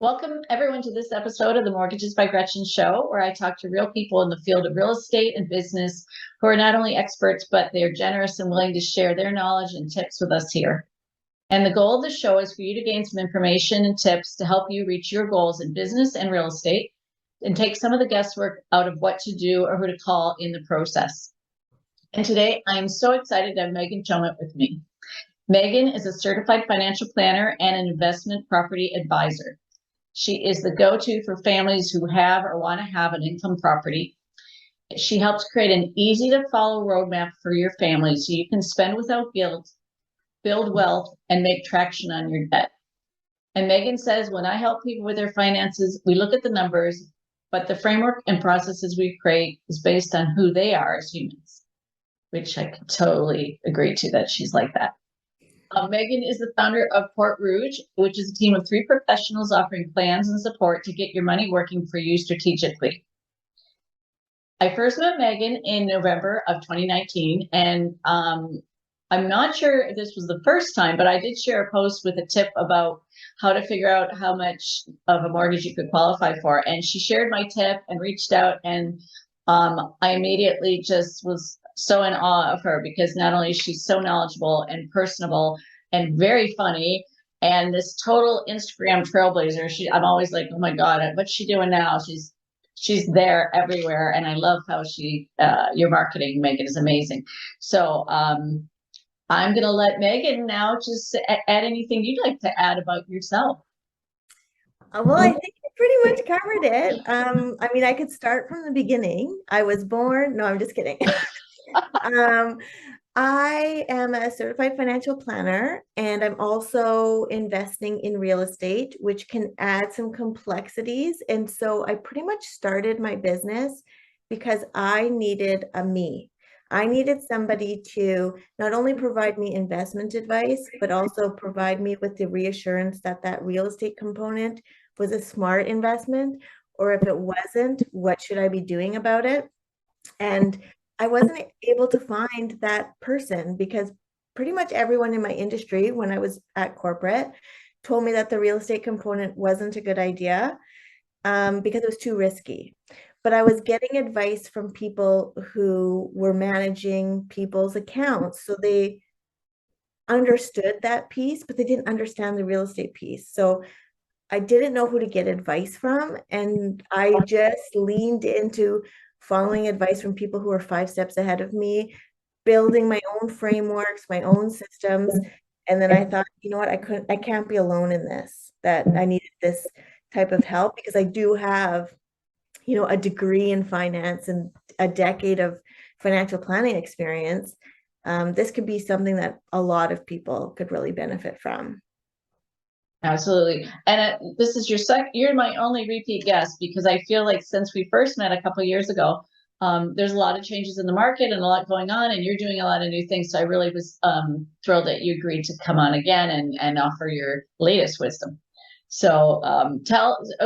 Welcome, everyone, to this episode of the Mortgages by Gretchen show, where I talk to real people in the field of real estate and business who are not only experts, but they're generous and willing to share their knowledge and tips with us here. And the goal of the show is for you to gain some information and tips to help you reach your goals in business and real estate and take some of the guesswork out of what to do or who to call in the process. And today, I am so excited to have Meghan Chomut with me. Meghan is a certified financial planner and an investment property advisor. She is the go-to for families who have or want to have an income property. She helps create an easy-to-follow roadmap for your family so you can spend without guilt, build wealth, and make traction on your debt. And Meghan says, when I help people with their finances, we look at the numbers, but the framework and processes we create is based on who they are as humans, which I can totally agree to that she's like that. Meghan is the founder of Porte Rouge, which is a team of 3 professionals offering plans and support to get your money working for you strategically. I first met Meghan in November of 2019, and I'm not sure if this was the first time, but I did share a post with a tip about how to figure out how much of a mortgage you could qualify for. And she shared my tip and reached out, and I immediately just was so in awe of her because not only is she so knowledgeable and personable and very funny and this total Instagram trailblazer. I'm always like, oh my God, what's she doing now? She's there everywhere. And I love how your marketing, Meghan, is amazing. So I'm going to let Meghan now just add anything you'd like to add about yourself. Well, I think you pretty much covered it. I could start from the beginning. I was born. No, I'm just kidding. Um, I am a certified financial planner, and I'm also investing in real estate, which can add some complexities. And so I pretty much started my business because I needed a me. I needed somebody to not only provide me investment advice, but also provide me with the reassurance that that real estate component was a smart investment, or if it wasn't, what should I be doing about it? And I wasn't able to find that person because pretty much everyone in my industry, when I was at corporate, told me that the real estate component wasn't a good idea because it was too risky. But I was getting advice from people who were managing people's accounts. So they understood that piece, but they didn't understand the real estate piece. So I didn't know who to get advice from. And I just leaned into following advice from people who are 5 steps ahead of me, building my own frameworks, my own systems. And then I thought, you know what, I can't be alone in this, that I needed this type of help because I do have, a degree in finance and a decade of financial planning experience. This could be something that a lot of people could really benefit from. Absolutely. And this is you're my only repeat guest because I feel like since we first met a couple of years ago, there's a lot of changes in the market and a lot going on, and you're doing a lot of new things. So I really was thrilled that you agreed to come on again and offer your latest wisdom. So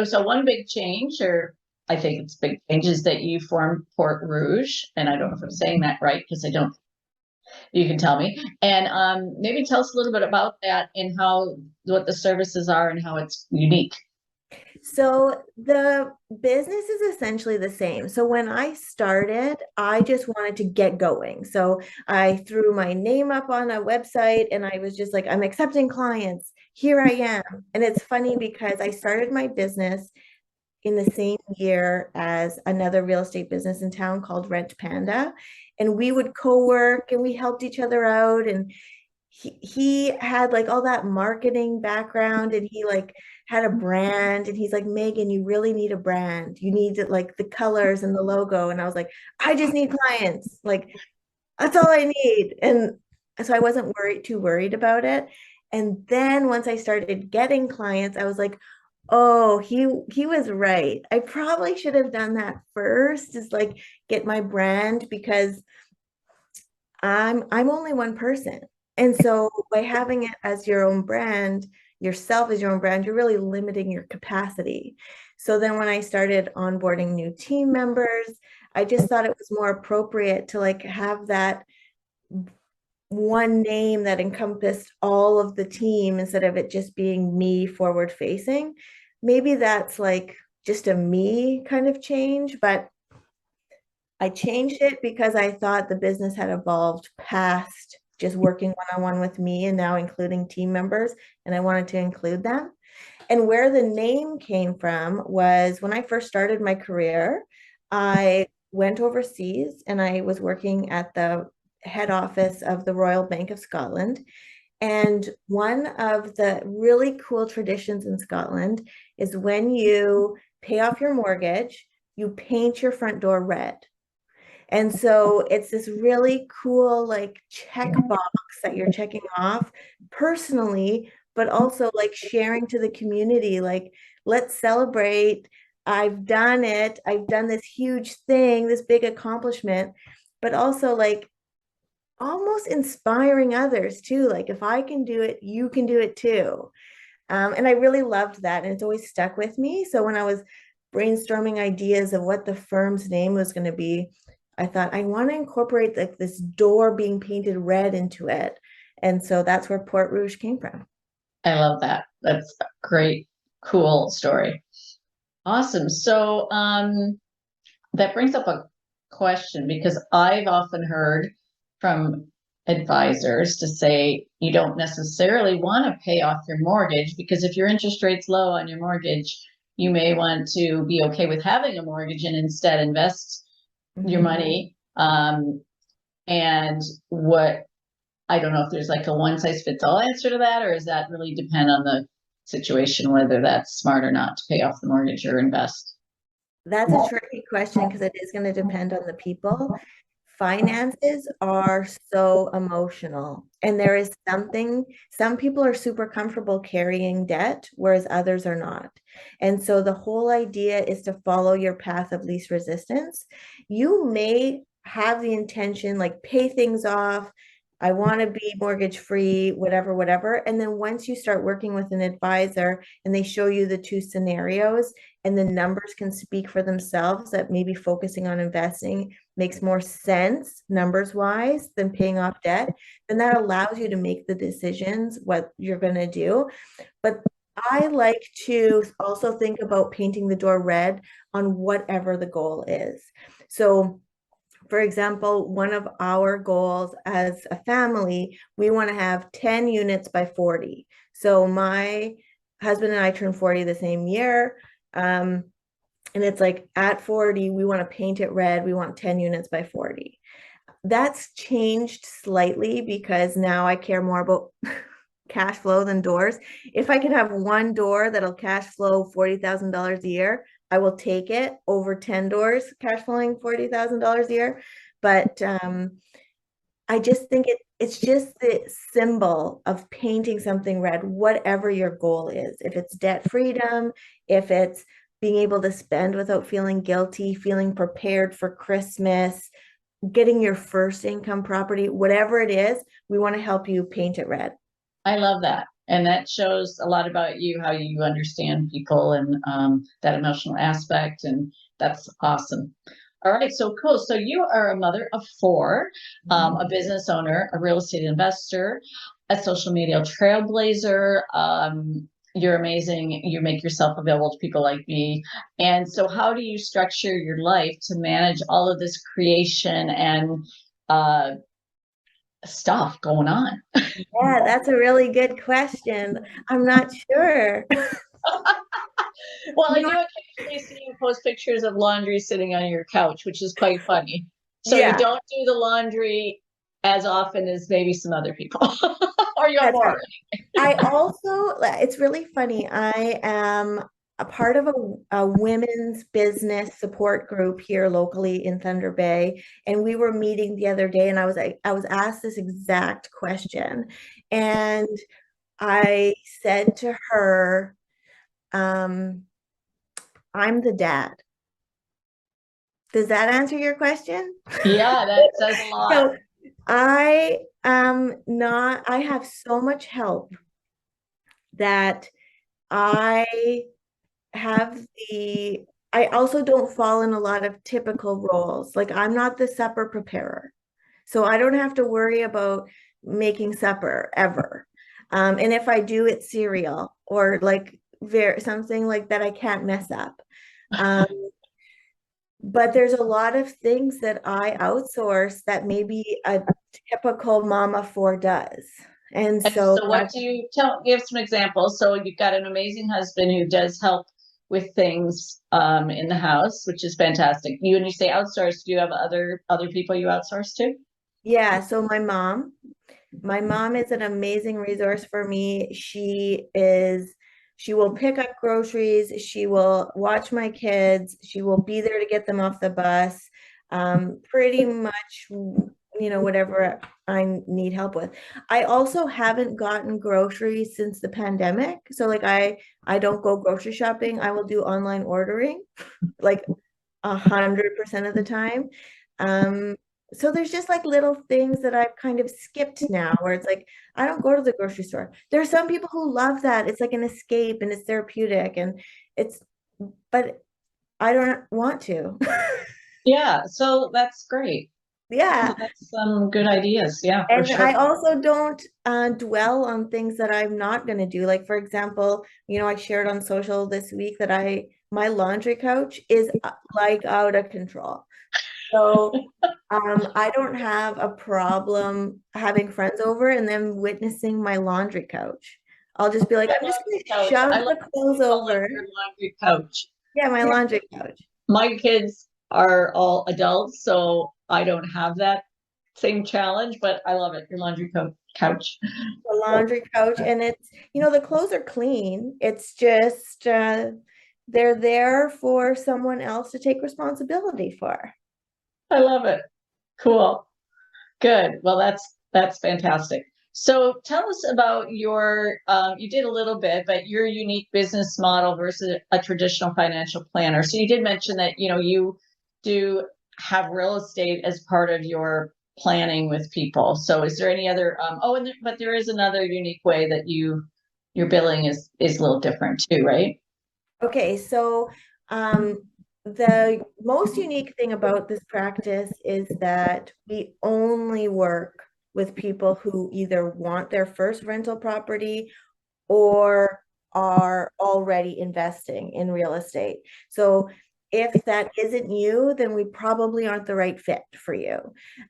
so one big change, or I think it's big change, is that you formed Porte Rouge. And I don't know if I'm saying that right because I don't. You can tell me. And maybe tell us a little bit about that and what the services are and how it's unique. So the business is essentially the same. So when I started, I just wanted to get going. So I threw my name up on a website and I was just like, I'm accepting clients. Here I am. And it's funny because I started my business in the same year as another real estate business in town called Rent Panda. And we would co-work and we helped each other out. And he had like all that marketing background, and he like had a brand, and he's like, Meghan, you really need a brand. You need like the colors and the logo. And I was like, I just need clients. Like, that's all I need. And so I wasn't too worried about it. And then once I started getting clients, I was like, oh, he was right. I probably should have done that first, is like get my brand, because I'm only one person. And so by having it as your own brand, yourself as your own brand, you're really limiting your capacity. So then when I started onboarding new team members, I just thought it was more appropriate to like have that one name that encompassed all of the team instead of it just being me forward facing. maybe that's like just a me kind of change, but I changed it because I thought the business had evolved past just working one-on-one with me and now including team members, and I wanted to include them. And where the name came from was when I first started my career, I went overseas and I was working at the head office of the Royal Bank of Scotland. And one of the really cool traditions in Scotland is when you pay off your mortgage, you paint your front door red. And so it's this really cool like checkbox that you're checking off personally, but also like sharing to the community, like, let's celebrate. I've done it. I've done this huge thing, this big accomplishment, but also like almost inspiring others too. Like, if I can do it, you can do it too. And I really loved that. And it's always stuck with me. So when I was brainstorming ideas of what the firm's name was going to be, I thought I want to incorporate like this door being painted red into it. And so that's where Porte Rouge came from. I love that. That's a great, cool story. Awesome. So, that brings up a question because I've often heard from advisors to say you don't necessarily want to pay off your mortgage because if your interest rate's low on your mortgage, you may want to be okay with having a mortgage and instead invest your money. And what I don't know if there's like a one size fits all answer to that, or does that really depend on the situation, whether that's smart or not to pay off the mortgage or invest? That's a tricky question because it is going to depend on the people. Finances are so emotional, and there is something, some people are super comfortable carrying debt, whereas others are not. And so the whole idea is to follow your path of least resistance. You may have the intention, like pay things off. I want to be mortgage free, whatever, whatever. And then once you start working with an advisor and they show you the two scenarios and the numbers can speak for themselves, that maybe focusing on investing makes more sense numbers wise than paying off debt, then that allows you to make the decisions what you're going to do. But I like to also think about painting the door red on whatever the goal is. So for example, one of our goals as a family, we want to have 10 units by 40. So my husband and I turned 40 the same year. And it's like at 40, we want to paint it red. We want 10 units by 40. That's changed slightly because now I care more about cash flow than doors. If I can have one door that'll cash flow $40,000 a year, I will take it over 10 doors cash flowing $40,000 a year. But I just think it's just the symbol of painting something red, whatever your goal is. If it's debt freedom, if it's being able to spend without feeling guilty, feeling prepared for Christmas, getting your first income property, whatever it is, we want to help you paint it red. I love that. And that shows a lot about you, how you understand people and that emotional aspect. And that's awesome. All right, so cool. So you are a mother of four, a business owner, a real estate investor, a social media trailblazer. You're amazing. You make yourself available to people like me. And so how do you structure your life to manage all of this creation and stuff going on? Yeah, that's a really good question. I'm not sure. Well, I You do know, occasionally see you post pictures of laundry sitting on your couch, which is quite funny. So you yeah, don't do the laundry as often as maybe some other people, or you have that's right. more. I also, it's really funny. I am a part of a women's business support group here locally in Thunder Bay, and we were meeting the other day, and I was asked this exact question, and I said to her, um, "I'm the dad." Does that answer your question? Yeah, that says a lot. So I am not, I have so much help that I have the, I also don't fall in a lot of typical roles. Like I'm not the supper preparer. So I don't have to worry about making supper ever. And if I do, it's cereal or like something like that I can't mess up. Um, but there's a lot of things that I outsource that maybe a typical mama four does. And And so so what that, do you give some examples? So you've got an amazing husband who does help with things in the house, which is fantastic. You and you say outsource, do you have other people you outsource to? yeah, so my mom is an amazing resource for me. She will pick up groceries, she will watch my kids, she will be there to get them off the bus. Pretty much, whatever I need help with. I also haven't gotten groceries since the pandemic. So like I don't go grocery shopping. I will do online ordering like 100% of the time. Um, so there's just like little things that I've kind of skipped now where it's like, I don't go to the grocery store. There are some people who love that. It's like an escape and it's therapeutic and it's, but I don't want to. Yeah, so that's great. Yeah. That's some good ideas. Yeah, for And sure. I also don't dwell on things that I'm not going to do. Like, for example, I shared on social this week that my laundry couch is like out of control. So I don't have a problem having friends over and them witnessing my laundry couch. I'll just be like, I I'm love just going the to couch. I shove love the that clothes you call it over. your laundry couch. Yeah, my Yeah. laundry couch. My kids are all adults, so I don't have that same challenge, but I love it. Your laundry couch. The laundry couch. And it's, the clothes are clean. It's just, they're there for someone else to take responsibility for. I love it. Cool. Good. Well, that's fantastic. So tell us about your, you did a little bit, but your unique business model versus a traditional financial planner. So you did mention that, you do have real estate as part of your planning with people. So is there any other, but there is another unique way that your billing is a little different too, right? Okay, so the most unique thing about this practice is that we only work with people who either want their first rental property or are already investing in real estate. So if that isn't you, then we probably aren't the right fit for you.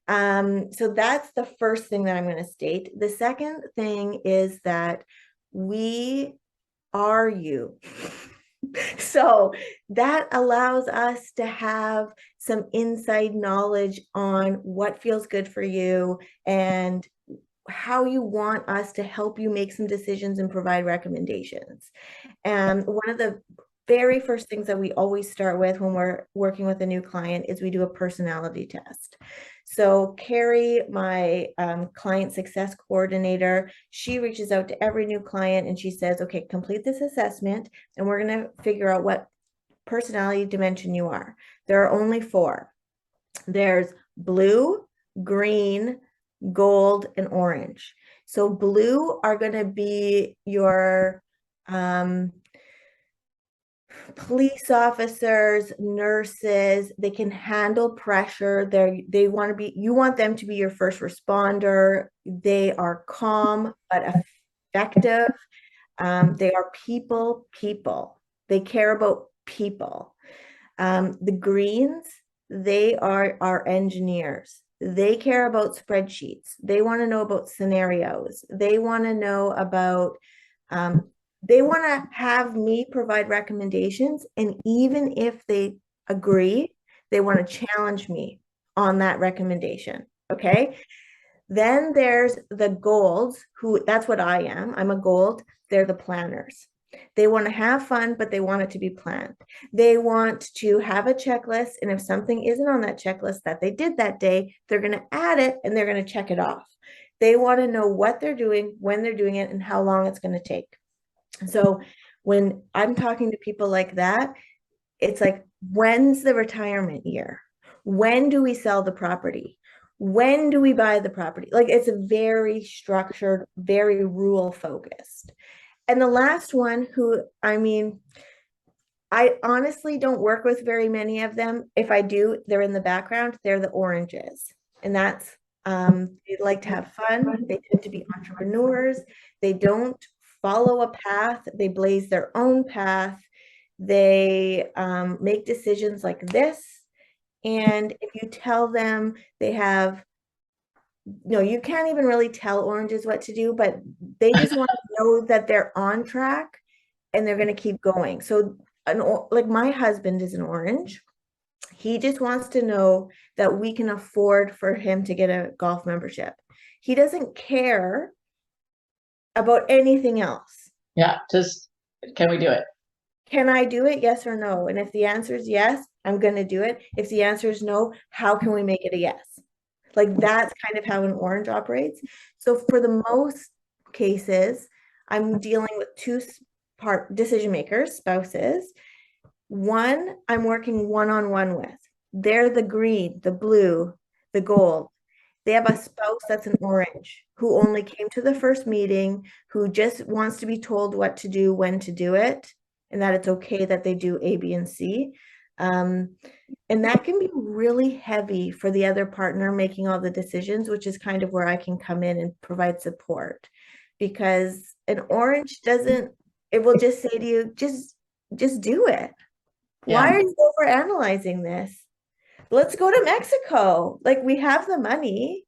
So that's the first thing that I'm going to state. The second thing is that we are you. So that allows us to have some inside knowledge on what feels good for you and how you want us to help you make some decisions and provide recommendations. And one of the very first things that we always start with when we're working with a new client is we do a personality test. So Carrie, my client success coordinator, she reaches out to every new client and she says, okay, complete this assessment and we're going to figure out what personality dimension you are. There are only four. There's blue, green, gold, and orange. So blue are going to be your police officers, nurses. They can handle pressure. You want them to be your first responder. They are calm but effective. They are people. They care about people. The greens, they are our engineers. They care about spreadsheets. They want to know about scenarios. They want to have me provide recommendations. And even if they agree, they want to challenge me on that recommendation. Okay. Then there's the golds, who that's what I am. I'm a gold. They're the planners. They want to have fun, but they want it to be planned. They want to have a checklist. And if something isn't on that checklist that they did that day, they're going to add it and they're going to check it off. They want to know what they're doing, when they're doing it, and how long it's going to take. So when I'm talking to people like that, it's like, when's the retirement year? When do we sell the property? When do we buy the property? Like it's a very structured, very rule focused. And the last one, I honestly don't work with very many of them. If I do, they're in the background. They're the oranges. And that's, they like to have fun. They tend to be entrepreneurs. They don't follow a path, they blaze their own path, they make decisions like this. And if you tell them they have, no, you can't even really tell oranges what to do, but they just want to know that they're on track and they're going to keep going. So, like my husband is an orange. He just wants to know that we can afford for him to get a golf membership. He doesn't care about anything else. Yeah, just can we do it? Can I do it? Yes or no? And if the answer is yes, I'm going to do it. If the answer is no, how can we make it a yes? Like that's kind of how an orange operates. So for the most cases, I'm dealing with two part decision makers, spouses. One, I'm working one-on-one with. They're the green, the blue, the gold. They have a spouse that's an orange who only came to the first meeting, who just wants to be told what to do, when to do it, and that it's okay that they do A, B, and C. And that can be really heavy for the other partner making all the decisions, which is kind of where I can come in and provide support. Because an orange doesn't, it will just say to you, just do it. Why Yeah. are you overanalyzing this? Let's go to Mexico. Like we have the money.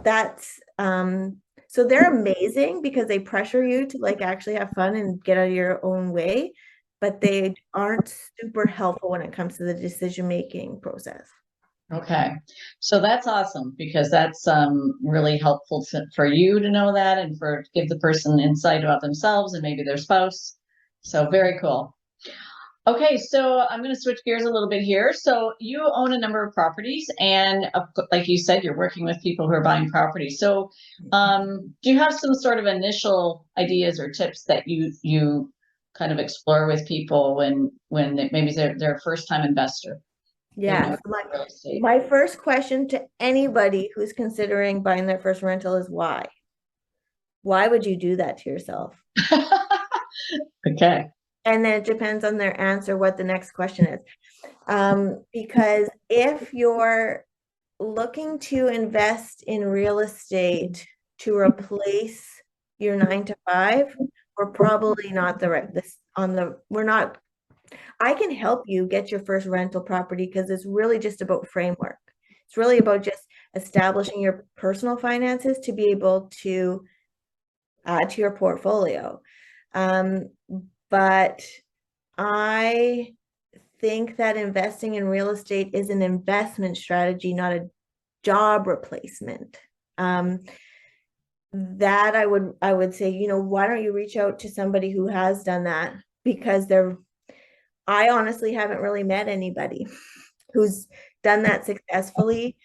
That's so they're amazing because they pressure you to like actually have fun and get out of your own way, but they aren't super helpful when it comes to the decision-making process. Okay. So that's awesome because that's really helpful for you to know that and for give the person insight about themselves and maybe their spouse. So very cool. Okay, so I'm going to switch gears a little bit here. So you own a number of properties, and like you said, you're working with people who are buying properties. So, do you have some sort of initial ideas or tips that you kind of explore with people when maybe they're a first time investor? Yeah. So my first question to anybody who's considering buying their first rental is why? Why would you do that to yourself? Okay. And then it depends on their answer what the next question is. Because if you're looking to invest in real estate to replace your 9 to 5, we're probably not the right this on the we're not. I can help you get your first rental property because it's really just about framework. It's really about just establishing your personal finances to be able to add to your portfolio. But I think that investing in real estate is an investment strategy, not a job replacement. That I would say, why don't you reach out to somebody who has done that? Because I honestly haven't really met anybody who's done that successfully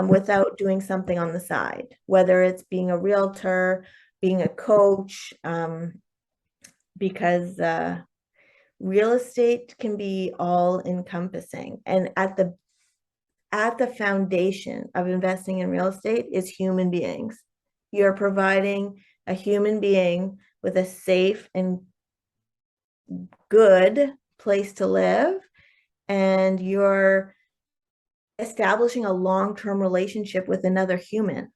without doing something on the side, whether it's being a realtor, being a coach, because real estate can be all encompassing. And at the foundation of investing in real estate is human beings. You're providing a human being with a safe and good place to live, and you're establishing a long-term relationship with another human.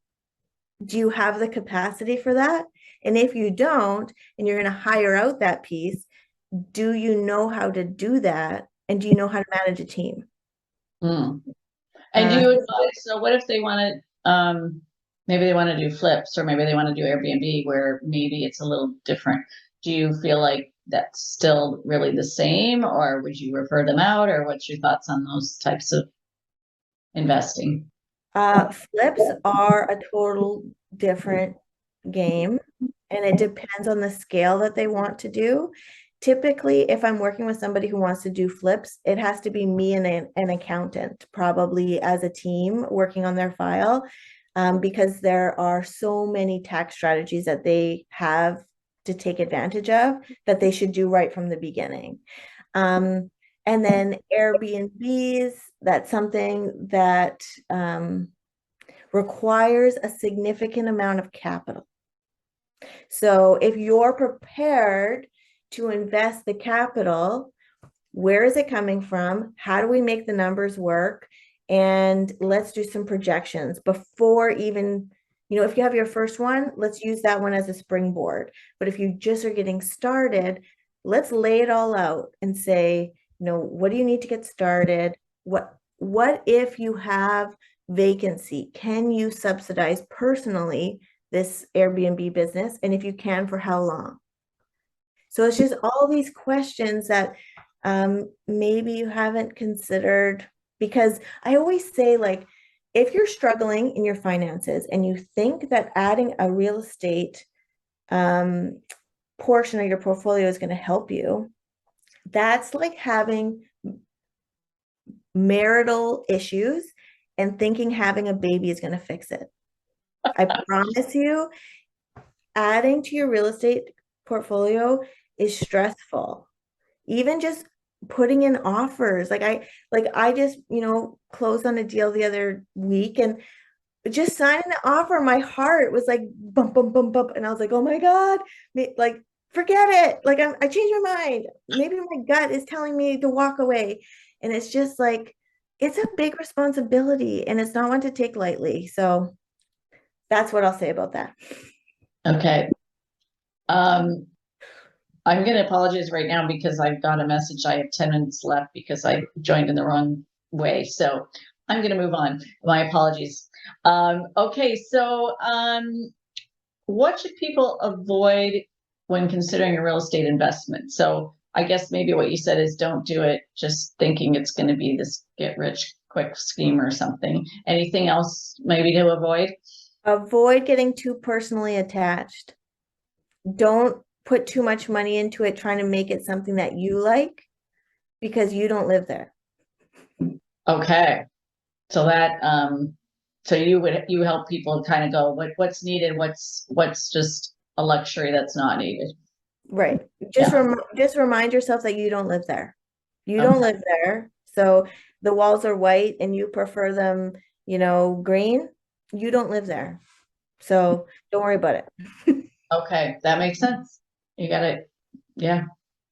Do you have the capacity for that? And if you don't, and you're going to hire out that piece, do you know how to do that? And do you know how to manage a team? And do you advise, so what if they want to, maybe they want to do flips or maybe they want to do Airbnb where maybe it's a little different. Do you feel like that's still really the same or would you refer them out or what's your thoughts on those types of investing? Flips are a total different game, and it depends on the scale that they want to do. Typically, if I'm working with somebody who wants to do flips, it has to be me and an accountant, probably as a team working on their file, because there are so many tax strategies that they have to take advantage of that they should do right from the beginning. And then Airbnbs, that's something that requires a significant amount of capital. So if you're prepared to invest the capital, where is it coming from? How do we make the numbers work? And let's do some projections before even if you have your first one, let's use that one as a springboard. But if you just are getting started, let's lay it all out and say, what do you need to get started? What if you have vacancy? Can you subsidize personally this Airbnb business? And if you can, for how long? So it's just all these questions that maybe you haven't considered, because I always say, like, if you're struggling in your finances and you think that adding a real estate portion of your portfolio is going to help you, that's like having marital issues and thinking having a baby is going to fix it. I promise you, adding to your real estate portfolio is stressful. Even just putting in offers. I just, closed on a deal the other week, and just signing the offer, my heart was like bump, bump, bump, bump. And I was like, oh my God, like, forget it. Like, I changed my mind. Maybe my gut is telling me to walk away. And it's just like, it's a big responsibility and it's not one to take lightly. So that's what I'll say about that. Okay. I'm going to apologize right now because I've got a message. I have 10 minutes left because I joined in the wrong way. So I'm going to move on. My apologies. Okay. So, what should people avoid when considering a real estate investment? So I guess maybe what you said is don't do it just thinking it's going to be this get rich quick scheme or something. Anything else maybe to avoid? Avoid getting too personally attached. Don't put too much money into it trying to make it something that you like, because you don't live there. Okay. So that, so you help people kind of go, what's needed? What's just a luxury that's not needed? Right. Just remind yourself that you don't live there. You don't live there. So the walls are white and you prefer them, green. You don't live there. So don't worry about it. Okay. That makes sense. You gotta, yeah,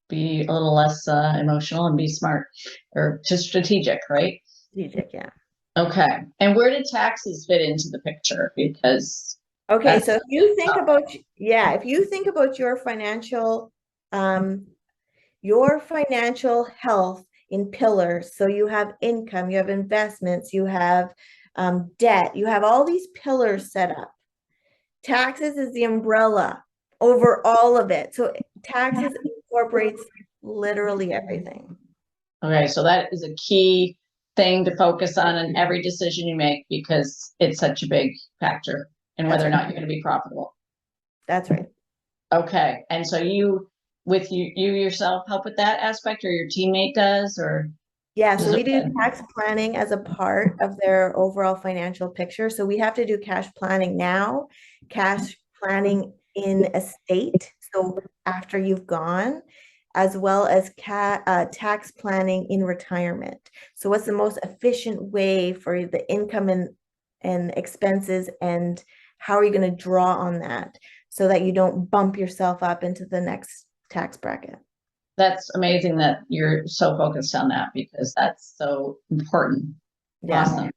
be a little less, emotional and be smart or just strategic, right? Strategic, yeah. Okay. And where did taxes fit into the picture? Because Okay, that's so if you think about your financial health in pillars, so you have income, you have investments, you have debt, you have all these pillars set up. Taxes is the umbrella over all of it. So taxes incorporates literally everything. okay. So that is a key thing to focus on in every decision you make because it's such a big factor in whether or not you're going to be profitable. That's right. Okay. And so you yourself help with that aspect or your teammate does, or Yeah, so we do tax planning as a part of their overall financial picture. So we have to do cash planning now, cash planning in estate, so after you've gone, as well as tax planning in retirement. So what's the most efficient way for the income and expenses, and how are you going to draw on that so that you don't bump yourself up into the next tax bracket? that's amazing that you're so focused on that because that's so important. Yeah. Awesome.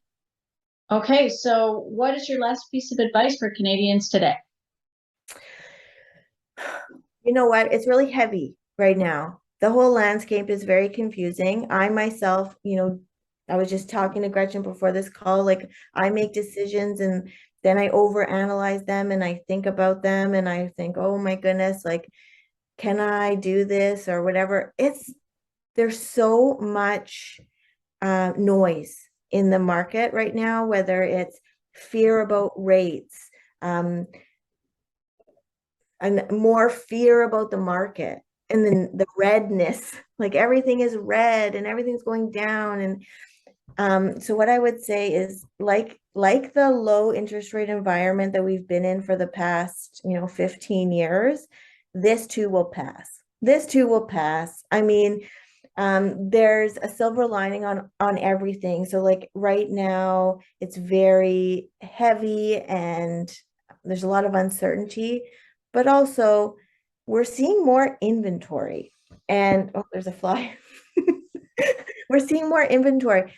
Okay, so what is your last piece of advice for Canadians today? You know what? It's really heavy right now. The whole landscape is very confusing. I myself, I was just talking to Gretchen before this call, like I make decisions and then I overanalyze them and I think about them and I think, oh my goodness, like, can I do this or whatever? There's so much noise in the market right now, whether it's fear about rates, and more fear about the market, and then the redness, like everything is red and everything's going down. And so what I would say is like the low interest rate environment that we've been in for the past, 15 years, this too will pass. This too will pass. I mean, there's a silver lining on everything. So like right now, it's very heavy and there's a lot of uncertainty, but also we're seeing more inventory. And oh, there's a fly. We're seeing more inventory.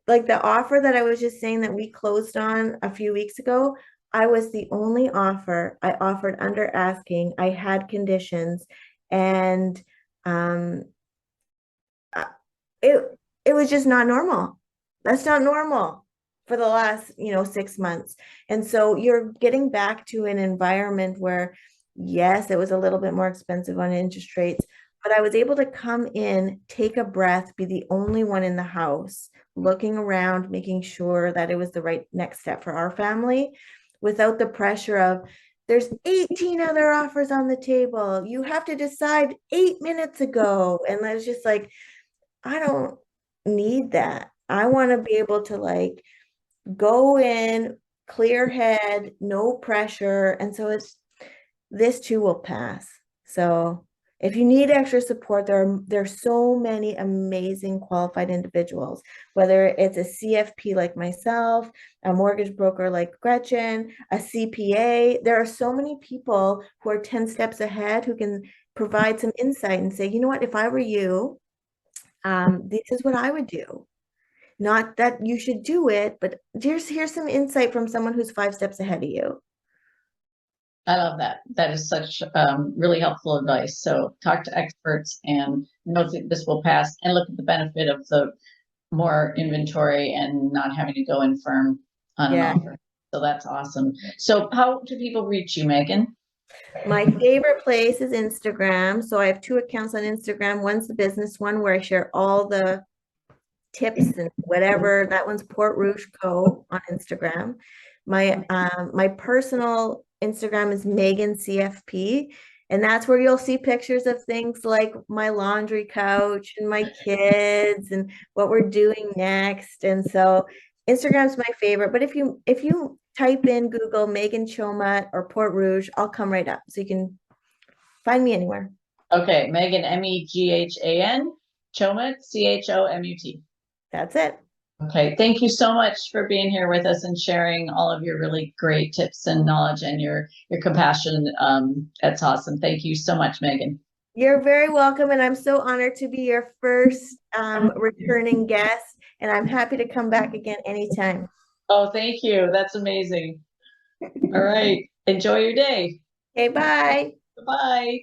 Like the offer that I was just saying that we closed on a few weeks ago, I was the only offer. I offered under asking. I had conditions, and um, uh, it it was just not normal. That's not normal for the last, 6 months. And so you're getting back to an environment where, yes, it was a little bit more expensive on interest rates, but I was able to come in, take a breath, be the only one in the house, looking around, making sure that it was the right next step for our family without the pressure of, there's 18 other offers on the table. You have to decide 8 minutes ago. And I was just like, I don't need that. I want to be able to like go in, clear head, no pressure. And so this too will pass. So if you need extra support, there's so many amazing qualified individuals, whether it's a CFP like myself, a mortgage broker like Gretchen, a CPA. There are so many people who are 10 steps ahead who can provide some insight and say, you know what, if I were you, this is what I would do. Not that you should do it, but here's some insight from someone who's 5 steps ahead of you. I love that. That is such really helpful advice. So talk to experts and know that this will pass and look at the benefit of the more inventory and not having to go in firm on an Yeah. offer. So that's awesome. So how do people reach you, Meghan? My favorite place is Instagram. So I have two accounts on Instagram. One's the business one where I share all the tips and whatever. That one's Porte Rouge Co. on Instagram. My personal Instagram is Meghan CFP, and that's where you'll see pictures of things like my laundry couch and my kids and what we're doing next. And so Instagram's my favorite. But if you type in Google Meghan Chomut or Porte Rouge, I'll come right up. So you can find me anywhere. Okay, Meghan, Meghan, Chomut, Chomut. That's it. Okay, thank you so much for being here with us and sharing all of your really great tips and knowledge and your compassion. That's awesome. Thank you so much, Meghan. You're very welcome, and I'm so honored to be your first returning guest, and I'm happy to come back again anytime. Oh, thank you. That's amazing. All right. Enjoy your day. Okay, bye. Bye.